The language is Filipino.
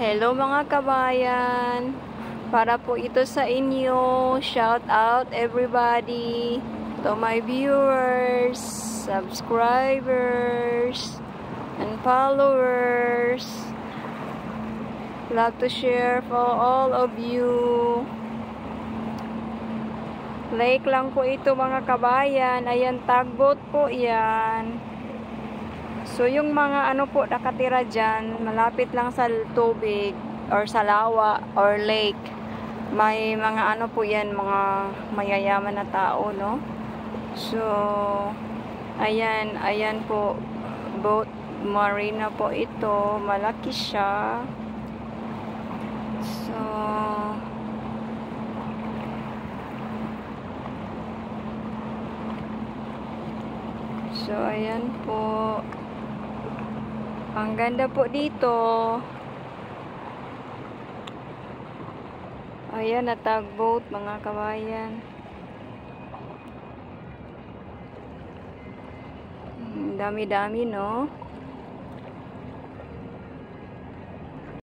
Hello mga kabayan, para po ito sa inyo. Shout out everybody, to my viewers, subscribers, and followers. Love to share for all of you. Lake lang po ito mga kabayan. Ayan, tagboat po yan. So, yung mga ano po nakatira dyan, malapit lang sa tubig or sa lawa or lake. May mga ano po yan, mga mayayaman na tao, no? So, ayan po, boat marina po ito. Malaki siya. So, ayan po. Ang ganda po dito. Ayan, na tugboat mga kabayan. Dami-dami, no?